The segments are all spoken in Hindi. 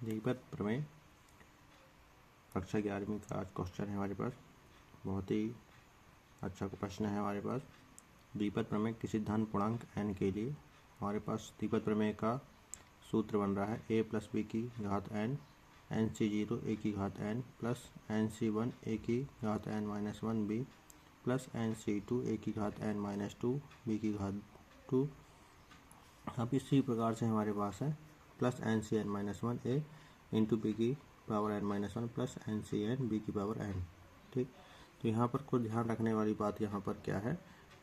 द्विपद प्रमेय कक्षा 11वीं का आज क्वेश्चन है हमारे पास। बहुत ही अच्छा प्रश्न है हमारे पास। द्विपद प्रमेय किसी धन पूर्णांक n के लिए हमारे पास द्विपद प्रमेय का सूत्र बन रहा है a प्लस बी की घात n nc0 a की घात n प्लस nc1 a की घात n minus 1b plus nc2 a की घात n माइनस 2 b की घात 2। अब इसी प्रकार से हमारे पास है plus ncn minus 1 a into B की power n minus 1 plus ncn b की पावर n। ठीक, तो यहाँ पर कुछ ध्यान रखने वाली बात यहाँ पर क्या है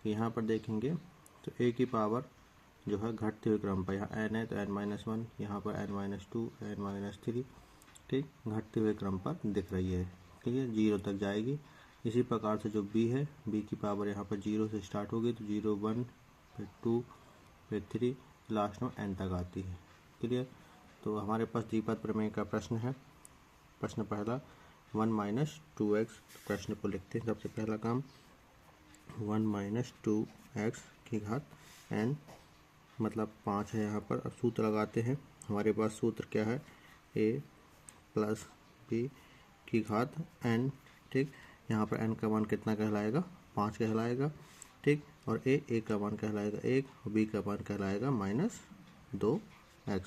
कि यहाँ पर देखेंगे तो a की पावर जो है घटते हुए क्रम पर, यहाँ n है तो n माइनस 1, यहाँ पर n माइनस 2, n माइनस 3, ठीक, घटते हुए क्रम पर दिख रही है। क्लियर, 0 तक जाएगी। इसी प्रकार से जो b है, b की पावर यहाँ पर 0 से स्टार्ट होगी तो 0 1 फिर 2 फिर 3 लास्ट में n तक आती है। क्लियर, तो हमारे पास द्विपद प्रमेय का प्रश्न है। प्रश्न पहला 1 माइनस 2x, प्रश्न को लिखते हैं। सबसे पहला काम 1 माइनस 2x की घात n मतलब 5 है यहाँ पर। अब सूत्र लगाते हैं। हमारे पास सूत्र क्या है, a प्लस b की घात n। ठीक, यहाँ पर n का मान कितना कहलाएगा, 5 कहलाएगा। ठीक, और a का मान कहलाएगा 1 और b का मान कहलाएगा माइनस 2x।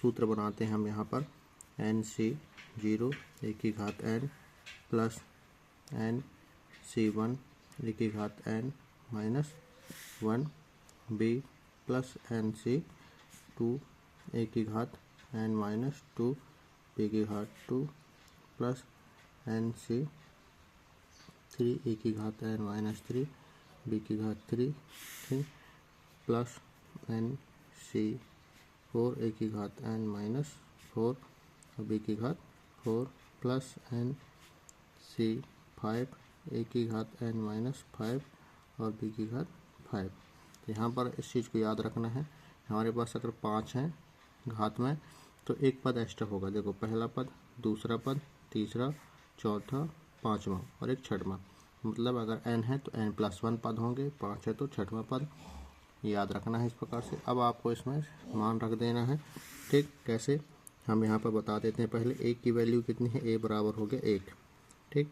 सूत्र बनाते हैं हम यहाँ पर nc0 a की घात n प्लस nc1 a की घात n minus 1b plus nc2 a की घात n माइनस 2 b की घात 2 प्लस nc3 a की घात n माइनस 3 b की घात 3, ठीक, प्लस nc4 a की घात n माइनस 4 और b की घात 4 प्लस nc5 a की घात n माइनस 5 और b की घात 5। तो यहाँ पर इस चीज़ को याद रखना है। हमारे पास अगर 5 हैं घात में तो एक पद एक्स्ट्रा होगा। देखो, पहला पद, दूसरा पद, तीसरा, चौथा, पाँचवा और एक छठवां। मतलब अगर n है तो n प्लस 1 पद होंगे, 5 है तो छठवां पद। याद रखना है इस प्रकार से। अब आपको इसमें मान रख देना है। ठीक, कैसे हम यहाँ पर बता देते हैं। पहले a की वैल्यू कितनी है, a बराबर हो गया 1। ठीक,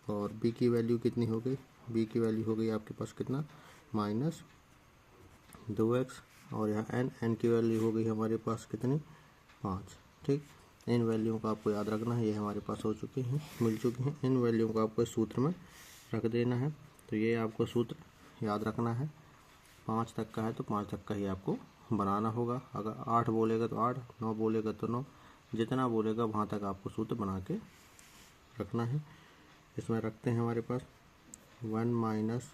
और b की वैल्यू कितनी हो गई, b की वैल्यू हो गई आपके पास कितना, माइनस 2x। और यहाँ n की वैल्यू हो गई हमारे पास कितनी, 5। ठीक, इन वैल्यू को आपको याद रखना है। ये हमारे पास हो चुकी हैं, मिल चुकी हैं। इन वैल्यू को आपको इस सूत्र में रख देना है। तो ये आपको सूत्र याद रखना है। 5 तक का है तो 5 तक का ही आपको बनाना होगा। अगर 8 बोलेगा तो 8, 9 बोलेगा तो 9, जितना बोलेगा वहाँ तक आपको सूत्र बना के रखना है। इसमें रखते हैं हमारे पास 1 माइनस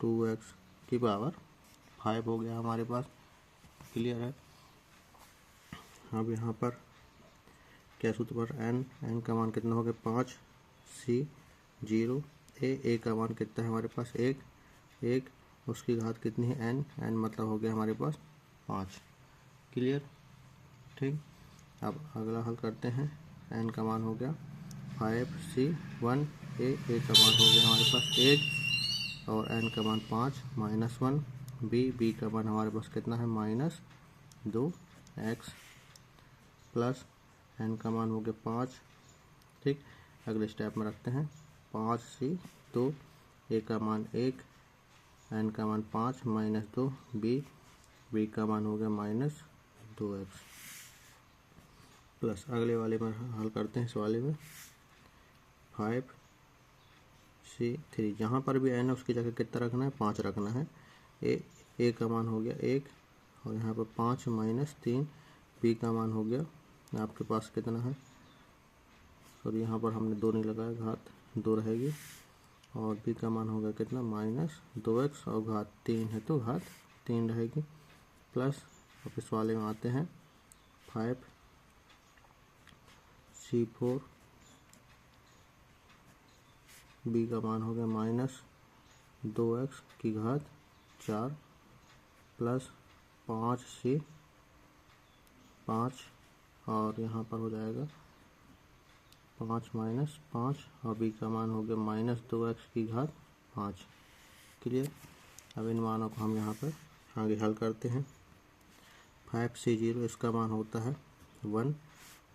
2x की पावर 5 हो गया हमारे पास। क्लियर है। अब यहाँ पर क्या सूत्र पर n का मान कितना हो गया 5, c0 a का मान कितना है हमारे पास 1, उसकी घात कितनी है n मतलब हो गया हमारे पास 5। क्लियर, ठीक। अब अगला हल करते हैं। n का मान हो गया 5c1 a का मान हो गया हमारे पास 1 और n का मान 5 माइनस 1 b का मान हमारे पास कितना है माइनस 2x प्लस n का मान हो गया 5। ठीक, अगले स्टेप में रखते हैं 5c2 a का मान 1, n का मान 5 माइनस 2 b का मान हो गया माइनस 2x प्लस अगले वाले में हल करते हैं। इस वाले में 5c3, जहाँ पर भी n है उसकी जगह कितना रखना है, 5 रखना है। a का मान हो गया 1 और यहाँ पर 5 माइनस 3 b का मान हो गया आपके पास कितना है, और यहाँ पर हमने 2 नहीं लगाया, घात 2 रहेगी और b का मान होगा कितना माइनस 2x और घात 3 है तो घात 3 रहेगी प्लस। अब इस वाले में आते हैं 5c4 b का मान हो गया माइनस 2x की घात 4 प्लस 5 और यहाँ पर हो जाएगा 5 माइनस 5 और b का मान हो गया माइनस 2x की घात 5। क्लियर। अब इन मानों को हम यहाँ पर आगे हल करते हैं। 5c0 इसका मान होता है 1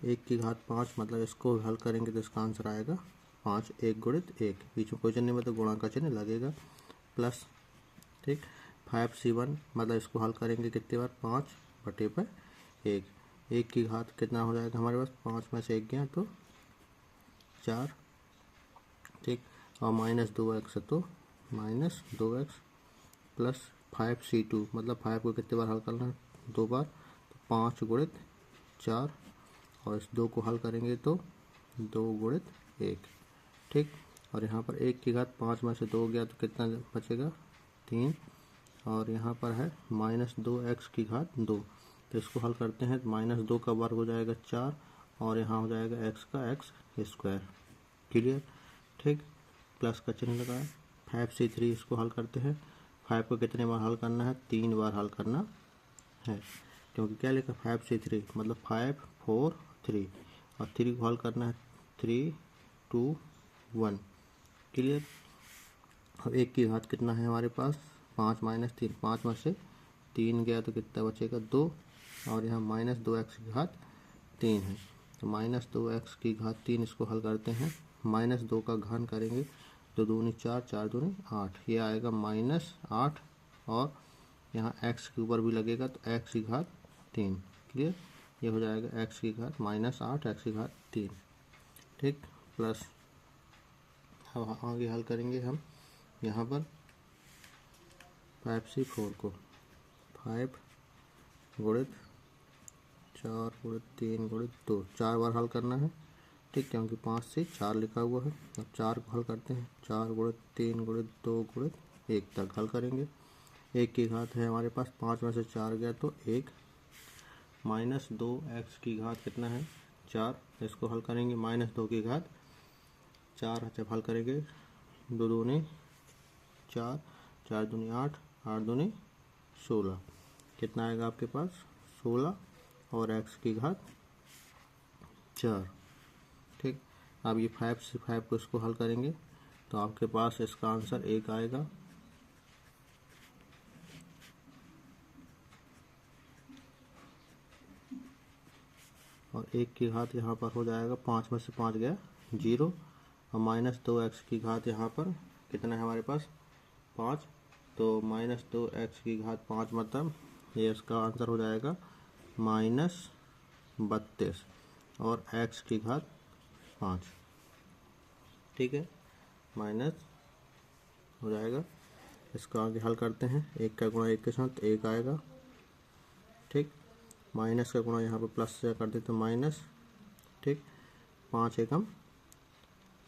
1 की घात 5 मतलब इसको हल करेंगे तो इसका आंसर आएगा 5, 1 गुणित 1, बीच में कोई चिन्ह नहीं में तो गुणा का चिन्ह लगेगा, प्लस। ठीक, 5c1 मतलब इसको हल करेंगे कितनी बार, 5 बटे पर 1, 1 की घात कितना हो जाएगा हमारे पास, 5 में से 1 गया तो 4। ठीक, और -2x है तो -2x प्लस 5c2 मतलब 5 को कितने बार हल करना है, 2 बार, तो 5 गुणित 4, और इस 2 को हल करेंगे तो 2 गुणित 1। ठीक, और यहाँ पर 1 की घात 5 में से 2 गया तो कितना बचेगा, 3, और यहाँ पर है -2x की घात 2, तो इसको हल करते हैं तो -2 का वर्ग हो जाएगा 4, और यहाँ हो जाएगा x का x स्क्वायर। क्लियर। ठीक, प्लस का चिन्ह लगाए। 5c3 इसको हल करते हैं, 5 को कितने बार हल करना है, 3 बार हल करना है, क्योंकि क्या लिखा 5c3 मतलब 5 4 3, और 3 को हल करना है 3 2 1। क्लियर। अब 1 की घात कितना है हमारे पास, 5 - 3, 5 में से 3 गया तो कितना बचेगा, 2, और यहाँ -2x की घात 3 है, तो -2x की घात 3 इसको हल करते हैं, -2 का घन करेंगे, 2 दूनी 4, 4 दूनी 8, ये आएगा -8, और यहाँ x के ऊपर भी लगेगा तो x की घात 3। क्लियर, ये हो जाएगा x की घात -8 x की घात 3। ठीक, प्लस अब आगे हल करेंगे हम यहाँ पर 5c4 को, 5 गुणित 4 गुणित 3 गुणित 2, 4 बार हल करना है। ठीक, क्योंकि 5 से 4 लिखा हुआ है, अब 4 को हल करते हैं, 4 गुणित 3 गुणित 2 गुणित 1 तक हल करेंगे। 1 की घात है हमारे पास, 5 में से 4 गया तो 1, -2x की घात कितना है, 4, इसको हल करेंगे, -2 की घात 4 जब हल करेंगे, 2 दूनी 4, 4 दूनी 8, 8 दूनी 16, कितना आएगा आपके पास 16, और x की घात 4। ठीक, अब ये 5 से 5 को इसको हल करेंगे तो आपके पास इसका आंसर 1 आएगा, और 1 की घात यहाँ पर हो जाएगा, 5 में से 5 गया 0, और -2x की घात यहाँ पर कितना है हमारे पास 5, तो -2x की घात 5 मतलब ये इसका आंसर हो जाएगा -32, और x की घात 5। ठीक है, माइनस हो जाएगा, इसका आगे हल करते हैं, 1 का गुणा 1 के साथ 1 आएगा। ठीक, माइनस का गुणा यहाँ पर प्लस से कर देते हैं माइनस। ठीक, 5 एकम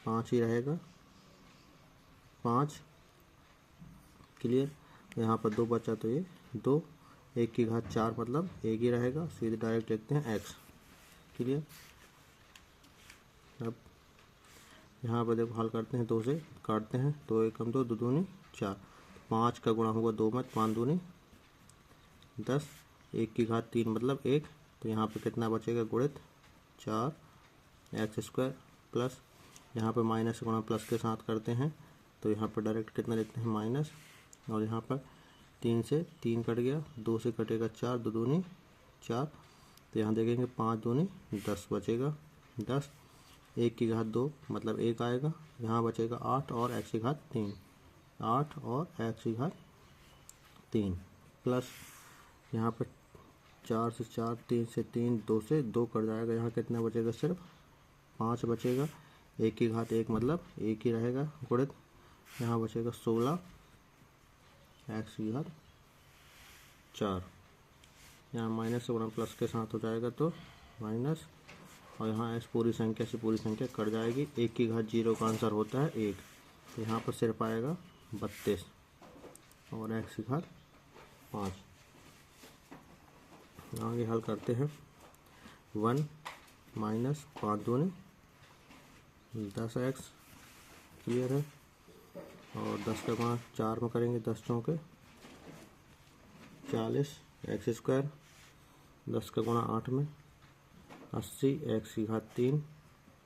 5 ही रहेगा, 5। क्लियर, यहाँ पर 2 बचा तो ये 2, 1 की घात 4 मतलब 1 ही रहेगा, सीधे डायरेक्ट लिखते हैं x। क्लियर, अब यहाँ पर देखो हल करते हैं, 2 से काटते हैं, 2 एकम 2, 2 दूनी 4, 5 का गुणा होगा 2 में, 5 दूनी 10, 1 की घात 3 मतलब 1, तो यहाँ पे कितना बचेगा गुणित 4 एक्स स्क्वायर, प्लस यहाँ पे माइनस गुणा प्लस के साथ करते हैं तो यहाँ पर डायरेक्ट कितना लिखते हैं माइनस, और यहाँ पर 3 से 3 कट गया, 2 से कटेगा 4, 2 दूनी 4, तो यहाँ देखेंगे 5 दूनी 10 बचेगा 10, 1 की घात 2 मतलब 1 आएगा, यहाँ बचेगा 8 और x की घात 3, 8 और x की घात 3, प्लस यहाँ पर 4 से 4, 3 से 3, 2 से 2 कट जाएगा, यहाँ कितना बचेगा सिर्फ 5 बचेगा, 1 की घात 1 मतलब 1 ही रहेगा गुणित, यहाँ बचेगा 16 x की घात 4, यहाँ माइनस से गुणा प्लस के साथ हो जाएगा तो माइनस, और यहाँ इस पूरी संख्या से पूरी संख्या कट जाएगी, 1 की घात 0 का आंसर होता है 1, तो यहाँ पर सिर्फ आएगा 32 और x की घात 5। आगे हल करते हैं, 1 माइनस 5 दूनी 10x, क्लियर है, और 10 का गुणा 4 में करेंगे, 10 चौके 40 एक्स स्क्वायर, 10 का गुणा 8 में 80 एक्स की घात 3,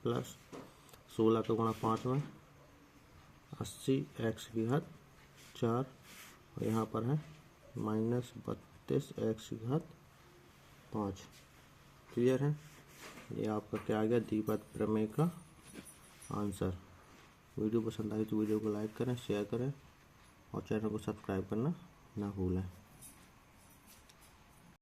प्लस 16 का गुणा 5 में 80 एक्स की घात 4, और यहाँ पर है -32 एक्स की घात 5। क्लियर है। ये आपका क्या आ गया, द्विपद प्रमेय का आंसर। वीडियो पसंद आई तो वीडियो को लाइक करें, शेयर करें और चैनल को सब्सक्राइब करना ना भूलें।